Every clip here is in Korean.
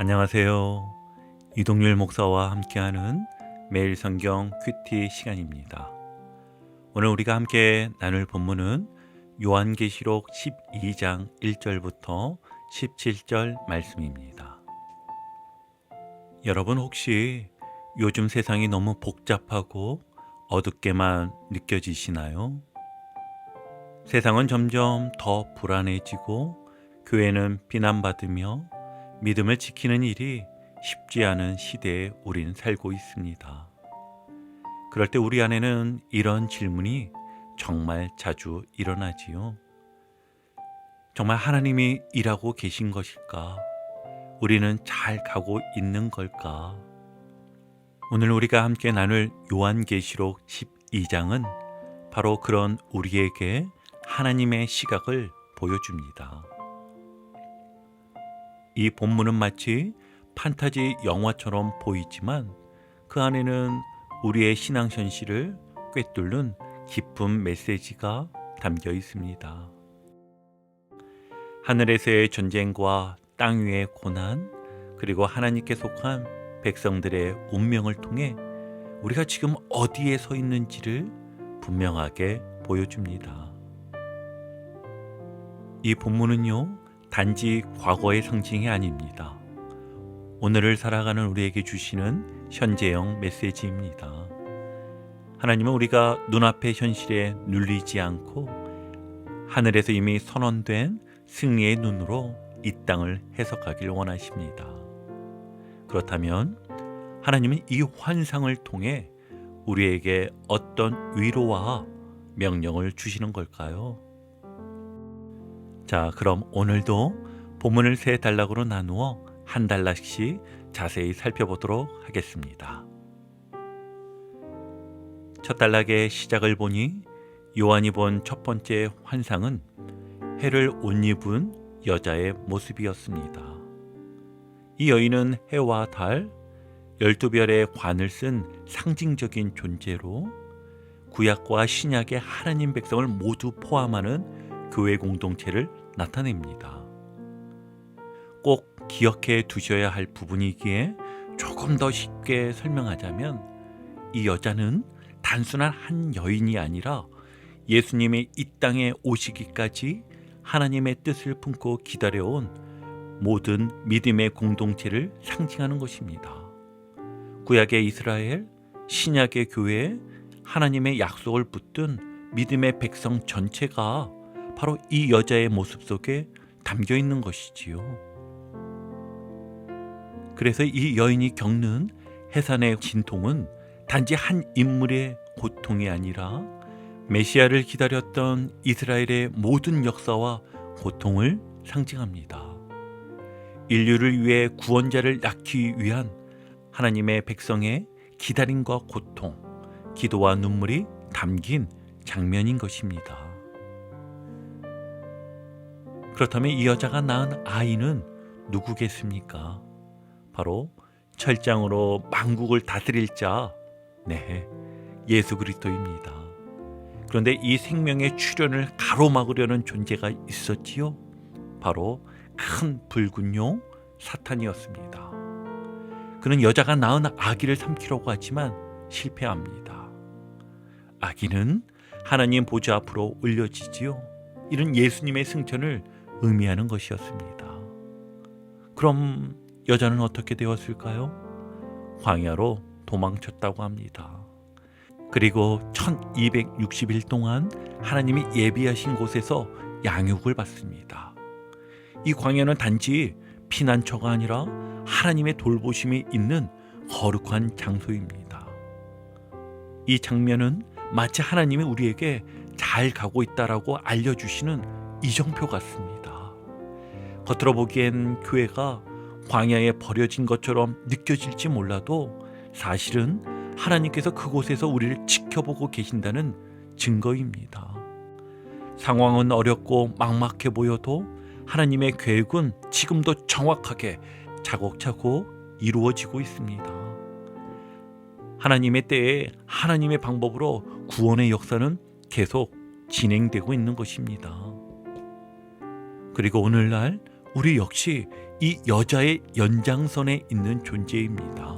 안녕하세요. 이동률 목사와 함께하는 매일 성경 큐티 시간입니다. 오늘 우리가 함께 나눌 본문은 요한계시록 12장 1절부터 17절 말씀입니다. 여러분 혹시 요즘 세상이 너무 복잡하고 어둡게만 느껴지시나요? 세상은 점점 더 불안해지고 교회는 비난받으며 믿음을 지키는 일이 쉽지 않은 시대에 우리는 살고 있습니다. 그럴 때 우리 안에는 이런 질문이 정말 자주 일어나지요. 정말 하나님이 일하고 계신 것일까? 우리는 잘 가고 있는 걸까? 오늘 우리가 함께 나눌 요한계시록 12장은 바로 그런 우리에게 하나님의 시각을 보여줍니다. 이 본문은 마치 판타지 영화처럼 보이지만 그 안에는 우리의 신앙 현실을 꿰뚫는 깊은 메시지가 담겨 있습니다. 하늘에서의 전쟁과 땅 위의 고난, 그리고 하나님께 속한 백성들의 운명을 통해 우리가 지금 어디에 서 있는지를 분명하게 보여줍니다. 이 본문은요, 단지 과거의 상징이 아닙니다. 오늘을 살아가는 우리에게 주시는 현재형 메시지입니다. 하나님은 우리가 눈앞의 현실에 눌리지 않고 하늘에서 이미 선언된 승리의 눈으로 이 땅을 해석하길 원하십니다. 그렇다면 하나님은 이 환상을 통해 우리에게 어떤 위로와 명령을 주시는 걸까요? 자, 그럼 오늘도 본문을 세 단락으로 나누어 한 단락씩 자세히 살펴보도록 하겠습니다. 첫 단락의 시작을 보니 요한이 본 첫 번째 환상은 해를 옷 입은 여자의 모습이었습니다. 이 여인은 해와 달, 12별의 관을 쓴 상징적인 존재로 구약과 신약의 하나님 백성을 모두 포함하는 교회 공동체를 나타냅니다. 꼭 기억해 두셔야 할 부분이기에 조금 더 쉽게 설명하자면 이 여자는 단순한 한 여인이 아니라 예수님이 이 땅에 오시기까지 하나님의 뜻을 품고 기다려온 모든 믿음의 공동체를 상징하는 것입니다. 구약의 이스라엘, 신약의 교회에 하나님의 약속을 붙든 믿음의 백성 전체가 바로 이 여자의 모습 속에 담겨 있는 것이지요. 그래서 이 여인이 겪는 해산의 진통은 단지 한 인물의 고통이 아니라 메시아를 기다렸던 이스라엘의 모든 역사와 고통을 상징합니다. 인류를 위해 구원자를 낳기 위한 하나님의 백성의 기다림과 고통, 기도와 눈물이 담긴 장면인 것입니다. 그렇다면 이 여자가 낳은 아이는 누구겠습니까? 바로 철장으로 만국을 다스릴 자, 예수 그리스도입니다. 그런데 이 생명의 출현을 가로막으려는 존재가 있었지요. 바로 큰 붉은 용 사탄이었습니다. 그는 여자가 낳은 아기를 삼키려고 하지만 실패합니다. 아기는 하나님 보좌 앞으로 올려지지요. 이는 예수님의 승천을 의미하는 것이었습니다. 그럼 여자는 어떻게 되었을까요? 광야로 도망쳤다고 합니다. 그리고 1260일 동안 하나님이 예비하신 곳에서 양육을 받습니다. 이 광야는 단지 피난처가 아니라 하나님의 돌보심이 있는 거룩한 장소입니다. 이 장면은 마치 하나님이 우리에게 잘 가고 있다라고 알려주시는 이정표 같습니다. 겉으로 보기엔 교회가 광야에 버려진 것처럼 느껴질지 몰라도 사실은 하나님께서 그곳에서 우리를 지켜보고 계신다는 증거입니다. 상황은 어렵고 막막해 보여도 하나님의 계획은 지금도 정확하게 차곡차곡 이루어지고 있습니다. 하나님의 때에 하나님의 방법으로 구원의 역사는 계속 진행되고 있는 것입니다. 그리고 오늘날 우리 역시 이 여자의 연장선에 있는 존재입니다.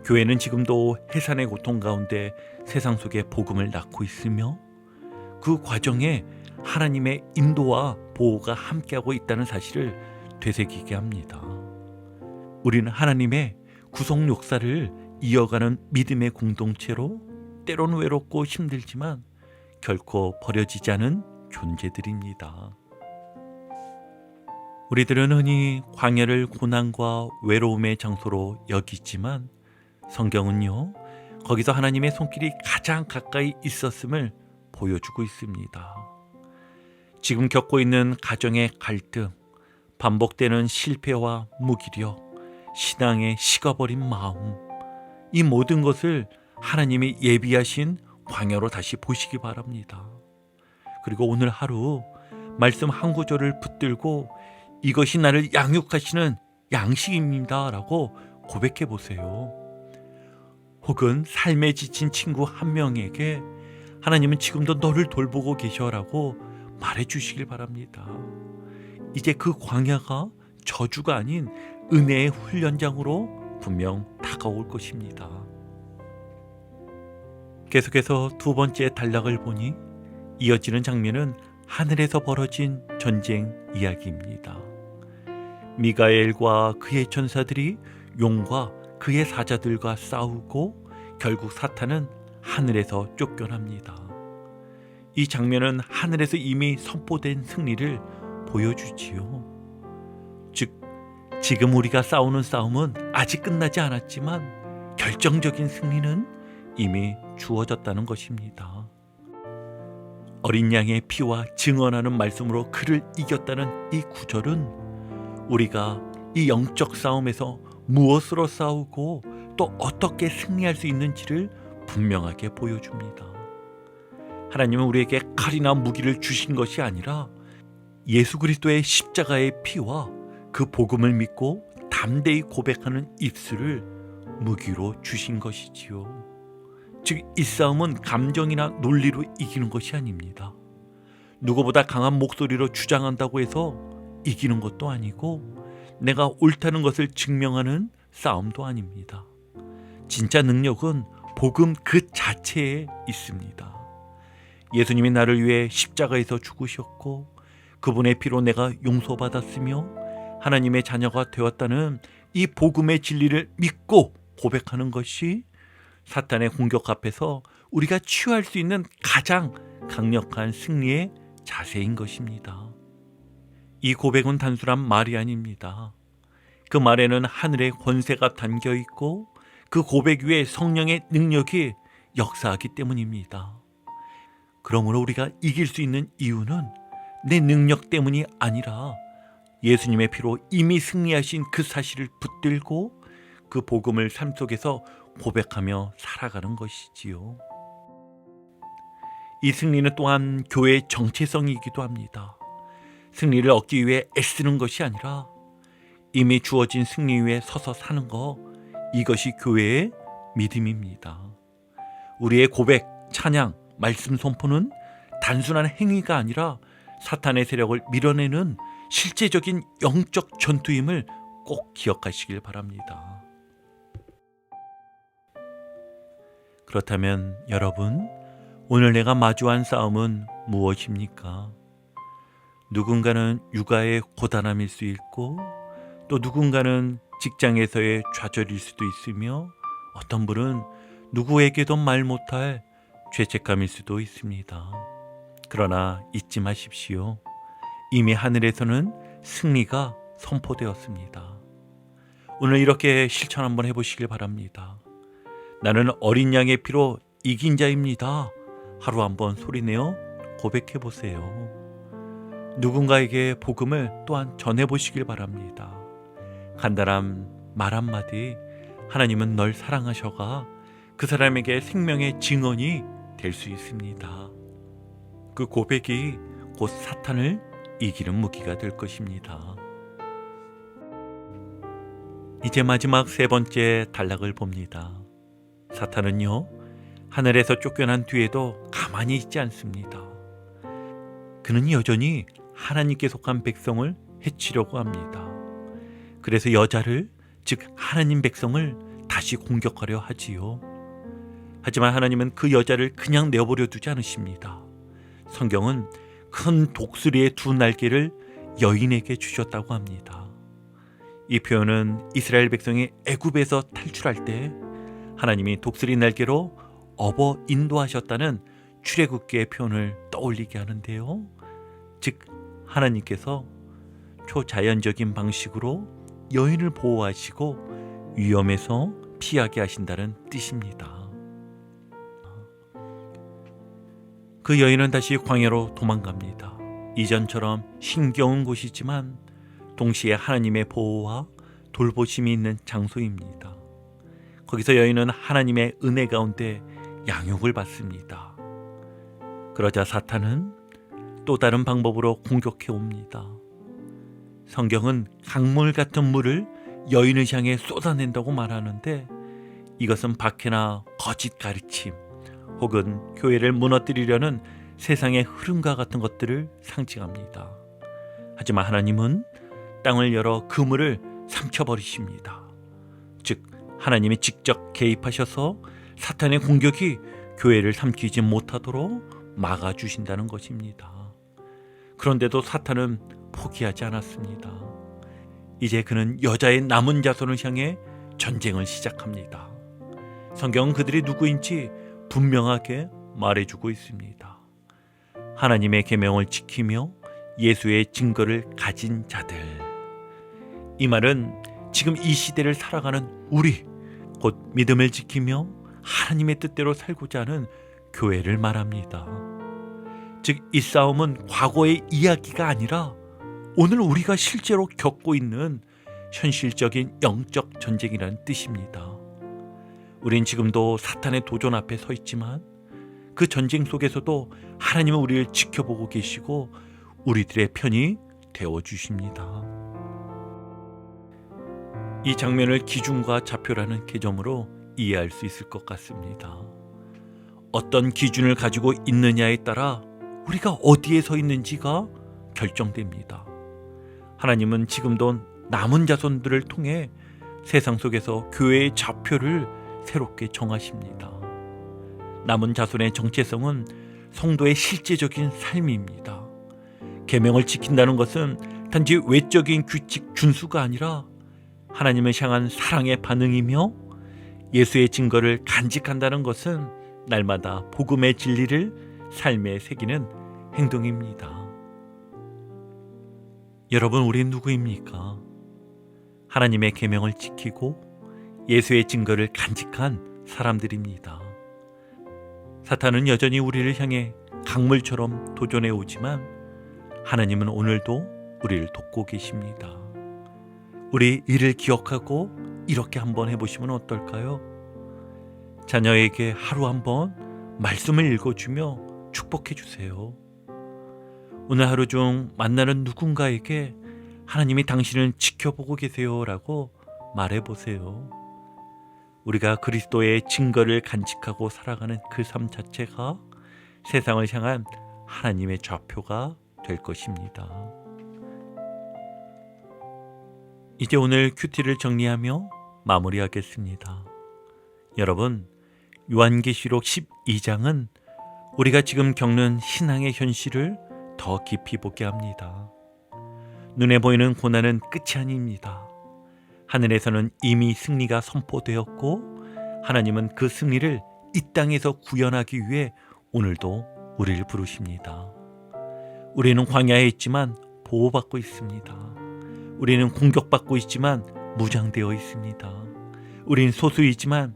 교회는 지금도 해산의 고통 가운데 세상 속에 복음을 낳고 있으며 그 과정에 하나님의 인도와 보호가 함께하고 있다는 사실을 되새기게 합니다. 우리는 하나님의 구속 역사를 이어가는 믿음의 공동체로 때로는 외롭고 힘들지만 결코 버려지지 않은 존재들입니다. 우리들은 흔히 광야를 고난과 외로움의 장소로 여기지만 성경은요, 거기서 하나님의 손길이 가장 가까이 있었음을 보여주고 있습니다. 지금 겪고 있는 가정의 갈등, 반복되는 실패와 무기력, 신앙의 식어버린 마음, 이 모든 것을 하나님이 예비하신 광야로 다시 보시기 바랍니다. 그리고 오늘 하루 말씀 한 구절을 붙들고 이것이 나를 양육하시는 양식입니다 라고 고백해 보세요. 혹은 삶에 지친 친구 한 명에게 하나님은 지금도 너를 돌보고 계셔라고 말해 주시길 바랍니다. 이제 그 광야가 저주가 아닌 은혜의 훈련장으로 분명 다가올 것입니다. 계속해서 두 번째 단락을 보니 이어지는 장면은 하늘에서 벌어진 전쟁 이야기입니다. 미가엘과 그의 전사들이 용과 그의 사자들과 싸우고 결국 사탄은 하늘에서 쫓겨납니다. 이 장면은 하늘에서 이미 선포된 승리를 보여주지요. 즉, 지금 우리가 싸우는 싸움은 아직 끝나지 않았지만 결정적인 승리는 이미 주어졌다는 것입니다. 어린 양의 피와 증언하는 말씀으로 그를 이겼다는 이 구절은 우리가 이 영적 싸움에서 무엇으로 싸우고 또 어떻게 승리할 수 있는지를 분명하게 보여줍니다. 하나님은 우리에게 칼이나 무기를 주신 것이 아니라 예수 그리스도의 십자가의 피와 그 복음을 믿고 담대히 고백하는 입술을 무기로 주신 것이지요. 즉, 이 싸움은 감정이나 논리로 이기는 것이 아닙니다. 누구보다 강한 목소리로 주장한다고 해서 이기는 것도 아니고 내가 옳다는 것을 증명하는 싸움도 아닙니다. 진짜 능력은 복음 그 자체에 있습니다. 예수님이 나를 위해 십자가에서 죽으셨고 그분의 피로 내가 용서받았으며 하나님의 자녀가 되었다는 이 복음의 진리를 믿고 고백하는 것이 사탄의 공격 앞에서 우리가 취할 수 있는 가장 강력한 승리의 자세인 것입니다. 이 고백은 단순한 말이 아닙니다. 그 말에는 하늘의 권세가 담겨 있고 그 고백 위에 성령의 능력이 역사하기 때문입니다. 그러므로 우리가 이길 수 있는 이유는 내 능력 때문이 아니라 예수님의 피로 이미 승리하신 그 사실을 붙들고 그 복음을 삶 속에서 고백하며 살아가는 것이지요. 이 승리는 또한 교회의 정체성이기도 합니다. 승리를 얻기 위해 애쓰는 것이 아니라 이미 주어진 승리 위에 서서 사는 것, 이것이 교회의 믿음입니다. 우리의 고백, 찬양, 말씀 선포는 단순한 행위가 아니라 사탄의 세력을 밀어내는 실제적인 영적 전투임을 꼭 기억하시길 바랍니다. 그렇다면 여러분, 오늘 내가 마주한 싸움은 무엇입니까? 누군가는 육아의 고단함일 수 있고 또 누군가는 직장에서의 좌절일 수도 있으며 어떤 분은 누구에게도 말 못할 죄책감일 수도 있습니다. 그러나 잊지 마십시오. 이미 하늘에서는 승리가 선포되었습니다. 오늘 이렇게 실천 한번 해보시길 바랍니다. 나는 어린 양의 피로 이긴 자입니다. 하루 한번 소리내어 고백해 보세요. 누군가에게 복음을 또한 전해보시길 바랍니다. 간단한 말 한마디, 하나님은 널 사랑하셔가 그 사람에게 생명의 증언이 될 수 있습니다. 그 고백이 곧 사탄을 이기는 무기가 될 것입니다. 이제 마지막 세 번째 단락을 봅니다. 사탄은요, 하늘에서 쫓겨난 뒤에도 가만히 있지 않습니다. 그는 여전히 하나님께 속한 백성을 해치려고 합니다. 그래서 여자를, 즉 하나님 백성을 다시 공격하려 하지요. 하지만 하나님은 그 여자를 그냥 내버려 두지 않으십니다. 성경은 큰 독수리의 두 날개를 여인에게 주셨다고 합니다. 이 표현은 이스라엘 백성이 애굽에서 탈출할 때 하나님이 독수리 날개로 업어 인도하셨다는 출애굽기의 표현을 떠올리게 하는데요. 즉 하나님께서 초자연적인 방식으로 여인을 보호하시고 위험에서 피하게 하신다는 뜻입니다. 그 여인은 다시 광야로 도망갑니다. 이전처럼 힘겨운 곳이지만 동시에 하나님의 보호와 돌보심이 있는 장소입니다. 거기서 여인은 하나님의 은혜 가운데 양육을 받습니다. 그러자 사탄은 또 다른 방법으로 공격해 옵니다. 성경은 강물 같은 물을 여인을 향해 쏟아낸다고 말하는데 이것은 박해나 거짓 가르침 혹은 교회를 무너뜨리려는 세상의 흐름과 같은 것들을 상징합니다. 하지만 하나님은 땅을 열어 그 물을 삼켜버리십니다. 즉 하나님이 직접 개입하셔서 사탄의 공격이 교회를 삼키지 못하도록 막아주신다는 것입니다. 그런데도 사탄은 포기하지 않았습니다. 이제 그는 여자의 남은 자손을 향해 전쟁을 시작합니다. 성경은 그들이 누구인지 분명하게 말해주고 있습니다. 하나님의 계명을 지키며 예수의 증거를 가진 자들. 이 말은 지금 이 시대를 살아가는 우리, 곧 믿음을 지키며 하나님의 뜻대로 살고자 하는 교회를 말합니다. 즉 이 싸움은 과거의 이야기가 아니라 오늘 우리가 실제로 겪고 있는 현실적인 영적 전쟁이라는 뜻입니다. 우린 지금도 사탄의 도전 앞에 서 있지만 그 전쟁 속에서도 하나님은 우리를 지켜보고 계시고 우리들의 편이 되어주십니다. 이 장면을 기준과 좌표라는 개념으로 이해할 수 있을 것 같습니다. 어떤 기준을 가지고 있느냐에 따라 우리가 어디에 서 있는지가 결정됩니다. 하나님은 지금도 남은 자손들을 통해 세상 속에서 교회의 좌표를 새롭게 정하십니다. 남은 자손의 정체성은 성도의 실제적인 삶입니다. 계명을 지킨다는 것은 단지 외적인 규칙 준수가 아니라 하나님을 향한 사랑의 반응이며 예수의 증거를 간직한다는 것은 날마다 복음의 진리를 삶에 새기는 행동입니다. 여러분, 우린 누구입니까? 하나님의 계명을 지키고 예수의 증거를 간직한 사람들입니다. 사탄은 여전히 우리를 향해 강물처럼 도전해 오지만 하나님은 오늘도 우리를 돕고 계십니다. 우리 이를 기억하고 이렇게 한번 해보시면 어떨까요? 자녀에게 하루 한번 말씀을 읽어주며 축복해 주세요. 오늘 하루 중 만나는 누군가에게 하나님이 당신을 지켜보고 계세요 라고 말해보세요. 우리가 그리스도의 증거를 간직하고 살아가는 그 삶 자체가 세상을 향한 하나님의 좌표가 될 것입니다. 이제 오늘 큐티를 정리하며 마무리하겠습니다. 여러분, 요한계시록 12장은 우리가 지금 겪는 신앙의 현실을 더 깊이 보게 합니다. 눈에 보이는 고난은 끝이 아닙니다. 하늘에서는 이미 승리가 선포되었고 하나님은 그 승리를 이 땅에서 구현하기 위해 오늘도 우리를 부르십니다. 우리는 광야에 있지만 보호받고 있습니다. 우리는 공격받고 있지만 무장되어 있습니다. 우린 소수이지만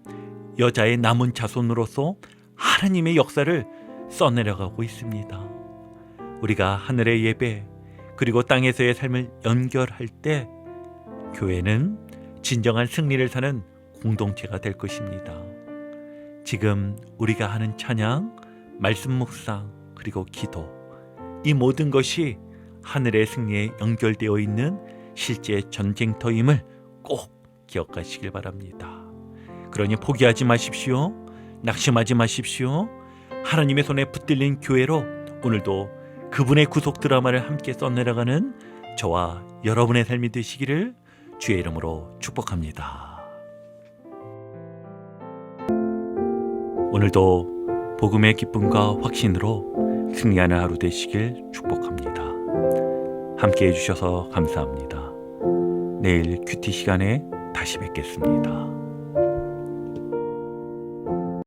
여자의 남은 자손으로서 하나님의 역사를 써내려가고 있습니다. 우리가 하늘의 예배 그리고 땅에서의 삶을 연결할 때 교회는 진정한 승리를 사는 공동체가 될 것입니다. 지금 우리가 하는 찬양, 말씀 묵상, 그리고 기도, 이 모든 것이 하늘의 승리에 연결되어 있는 실제 전쟁터임을 꼭 기억하시길 바랍니다. 그러니 포기하지 마십시오. 낙심하지 마십시오. 하나님의 손에 붙들린 교회로 오늘도 그분의 구속 드라마를 함께 써내려가는 저와 여러분의 삶이 되시기를 주의 이름으로 축복합니다. 오늘도 복음의 기쁨과 확신으로 승리하는 하루 되시길 축복합니다. 함께 해주셔서 감사합니다. 내일 큐티 시간에 다시 뵙겠습니다.